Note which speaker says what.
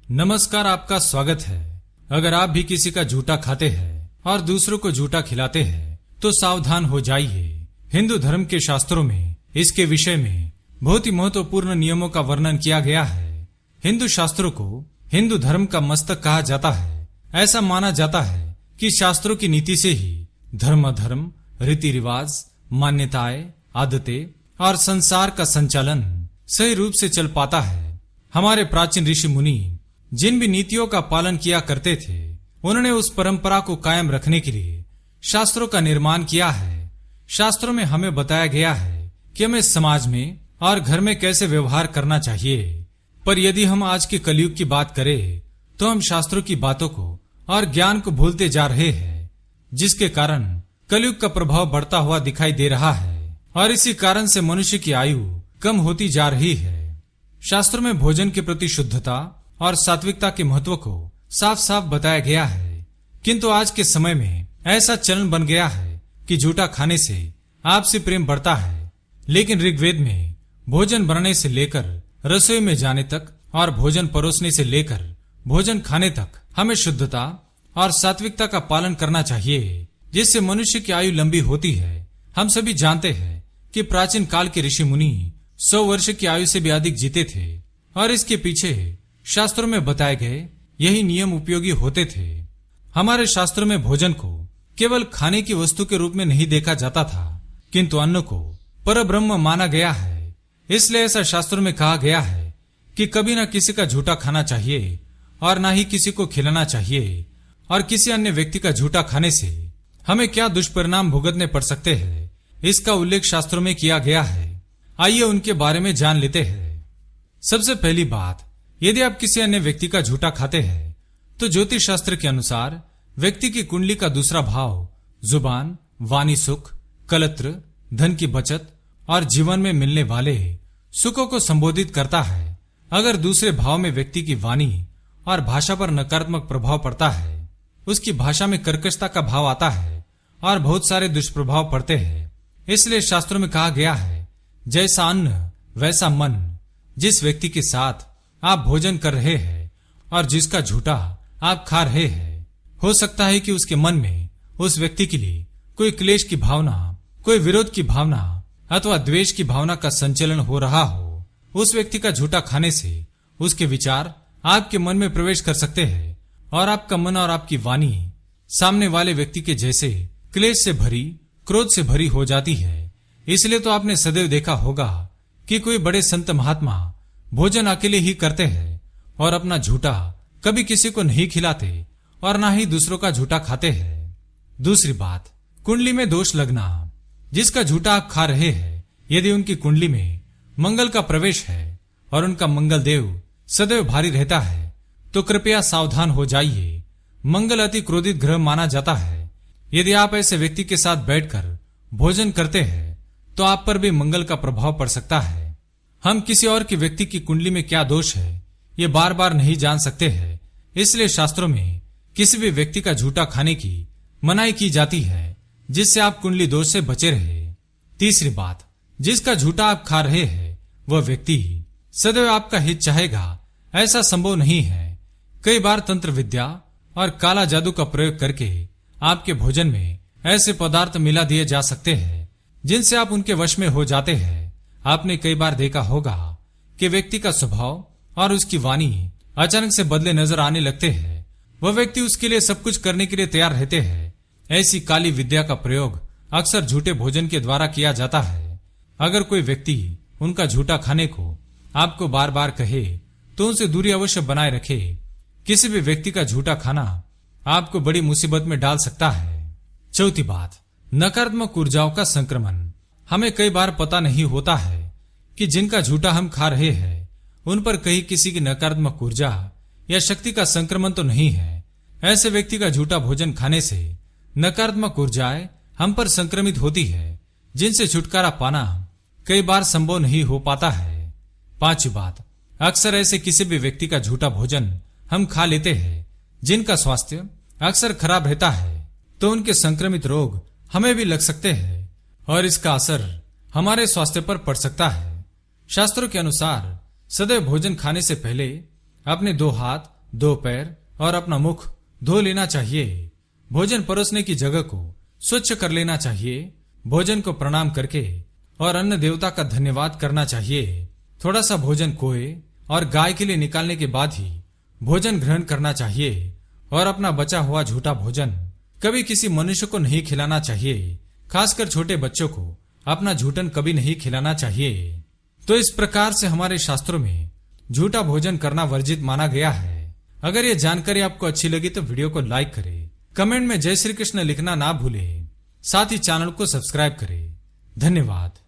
Speaker 1: नमस्कार, आपका स्वागत है। अगर आप भी किसी का झूठा खाते हैं और दूसरों को झूठा खिलाते हैं तो सावधान हो जाइए। हिंदू धर्म के शास्त्रों में इसके विषय में बहुत ही महत्वपूर्ण नियमों का वर्णन किया गया है। हिंदू शास्त्रों को हिंदू धर्म का मस्तक कहा जाता है। ऐसा माना जाता है कि शास्त्रों की नीति से ही धर्म अधर्म, रीति रिवाज, मान्यताएं, आदतें और संसार का संचालन सही रूप से चल पाता है। हमारे प्राचीन ऋषि मुनि जिन भी नीतियों का पालन किया करते थे, उन्होंने उस परंपरा को कायम रखने के लिए शास्त्रों का निर्माण किया है। शास्त्रों में हमें बताया गया है कि हमें समाज में और घर में कैसे व्यवहार करना चाहिए। पर यदि हम आज के कलयुग की बात करें तो हम शास्त्रों की बातों को और ज्ञान को भूलते जा रहे हैं, जिसके कारण कलयुग का प्रभाव बढ़ता हुआ दिखाई दे रहा है और इसी कारण से मनुष्य की आयु कम होती जा रही है। शास्त्रों में भोजन के प्रति शुद्धता और सात्विकता के महत्व को साफ साफ बताया गया है, किंतु आज के समय में ऐसा चलन बन गया है कि झूठा खाने से आपसी प्रेम बढ़ता है, लेकिन ऋग्वेद में भोजन बनाने से लेकर रसोई में जाने तक और भोजन परोसने से लेकर भोजन खाने तक हमें शुद्धता और सात्विकता का पालन करना चाहिए, जिससे मनुष्य की आयु लंबी होती है। हम सभी जानते हैं कि प्राचीन काल के ऋषि मुनि 100 वर्ष की आयु से भी अधिक जीते थे और इसके पीछे शास्त्रों में बताए गए यही नियम उपयोगी होते थे। हमारे शास्त्रों में भोजन को केवल खाने की वस्तु के रूप में नहीं देखा जाता था, किंतु अन्न को परब्रह्म माना गया है। इसलिए ऐसा शास्त्रों में कहा गया है कि कभी न किसी का झूठा खाना चाहिए और न ही किसी को खिलाना चाहिए, और किसी अन्य व्यक्ति का झूठा खाने से हमें क्या दुष्परिणाम भुगतने पड़ सकते हैं, इसका उल्लेख शास्त्रों में किया गया है। आइए उनके बारे में जान लेते हैं। सबसे पहली बात, यदि आप किसी अन्य व्यक्ति का झूठा खाते हैं तो ज्योतिष शास्त्र के अनुसार व्यक्ति की कुंडली का दूसरा भाव जुबान, वाणी सुख, कलत्र, धन की बचत और जीवन में मिलने वाले सुखों को संबोधित करता है। अगर दूसरे भाव में व्यक्ति की वाणी और भाषा पर नकारात्मक प्रभाव पड़ता है, उसकी भाषा में कर्कशता का भाव आता है और बहुत सारे दुष्प्रभाव पड़ते हैं। इसलिए शास्त्रों में कहा गया है, जैसा अन्न वैसा मन। जिस व्यक्ति के साथ आप भोजन कर रहे हैं और जिसका झूठा आप खा रहे हैं, हो सकता है कि उसके मन में उस व्यक्ति के लिए कोई क्लेश की भावना, कोई विरोध की भावना अथवा द्वेष की भावना का संचलन हो रहा हो। उस व्यक्ति का झूठा खाने से उसके विचार आपके मन में प्रवेश कर सकते हैं और आपका मन और आपकी वाणी सामने वाले व्यक्ति के जैसे क्लेश से भरी, क्रोध से भरी हो जाती है। इसलिए तो आपने सदैव देखा होगा कि कोई बड़े संत महात्मा भोजन अकेले ही करते हैं और अपना झूठा कभी किसी को नहीं खिलाते और ना ही दूसरों का झूठा खाते हैं। दूसरी बात, कुंडली में दोष लगना। जिसका झूठा आप खा रहे हैं, यदि उनकी कुंडली में मंगल का प्रवेश है और उनका मंगल देव सदैव भारी रहता है तो कृपया सावधान हो जाइए। मंगल अति क्रोधित ग्रह माना जाता है। यदि आप ऐसे व्यक्ति के साथ बैठकर भोजन करते हैं तो आप पर भी मंगल का प्रभाव पड़ सकता है। हम किसी और की व्यक्ति की कुंडली में क्या दोष है, ये बार बार नहीं जान सकते हैं। इसलिए शास्त्रों में किसी भी व्यक्ति का झूठा खाने की मनाही की जाती है, जिससे आप कुंडली दोष से बचे रहे। तीसरी बात, जिसका झूठा आप खा रहे हैं वह व्यक्ति सदैव आपका हित चाहेगा, ऐसा संभव नहीं है। कई बार तंत्र विद्या और काला जादू का प्रयोग करके आपके भोजन में ऐसे पदार्थ मिला दिए जा सकते हैं जिनसे आप उनके वश में हो जाते हैं। आपने कई बार देखा होगा कि व्यक्ति का स्वभाव और उसकी वाणी अचानक से बदले नजर आने लगते हैं। वह व्यक्ति उसके लिए सब कुछ करने के लिए तैयार रहते हैं। ऐसी काली विद्या का प्रयोग अक्सर झूठे भोजन के द्वारा किया जाता है। अगर कोई व्यक्ति उनका झूठा खाने को आपको बार बार कहे तो उनसे दूरी अवश्य बनाए रखे। किसी भी व्यक्ति का झूठा खाना आपको बड़ी मुसीबत में डाल सकता है। चौथी बात, नकारात्मक ऊर्जाओं का संक्रमण। हमें कई बार पता नहीं होता है कि जिनका झूठा हम खा रहे हैं उन पर कहीं किसी की नकारात्मक ऊर्जा या शक्ति का संक्रमण तो नहीं है। ऐसे व्यक्ति का झूठा भोजन खाने से नकारात्मक ऊर्जाएं हम पर संक्रमित होती है, जिनसे छुटकारा पाना कई बार संभव नहीं हो पाता है। पांचवी बात, अक्सर ऐसे किसी भी व्यक्ति का झूठा भोजन हम खा लेते हैं जिनका स्वास्थ्य अक्सर खराब रहता है, तो उनके संक्रमित रोग हमें भी लग सकते हैं और इसका असर हमारे स्वास्थ्य पर पड़ सकता है। शास्त्रों के अनुसार सदैव भोजन खाने से पहले अपने 2 हाथ दो पैर और अपना मुख धो लेना चाहिए। भोजन परोसने की जगह को स्वच्छ कर लेना चाहिए। भोजन को प्रणाम करके और अन्न देवता का धन्यवाद करना चाहिए। थोड़ा सा भोजन कोए और गाय के लिए निकालने के बाद ही भोजन ग्रहण करना चाहिए और अपना बचा हुआ झूठा भोजन कभी किसी मनुष्य को नहीं खिलाना चाहिए। खासकर छोटे बच्चों को अपना झूठन कभी नहीं खिलाना चाहिए। तो इस प्रकार से हमारे शास्त्रों में झूठा भोजन करना वर्जित माना गया है। अगर ये जानकारी आपको अच्छी लगी तो वीडियो को लाइक करें, कमेंट में जय श्री कृष्ण लिखना ना भूलें, साथ ही चैनल को सब्सक्राइब करें। धन्यवाद।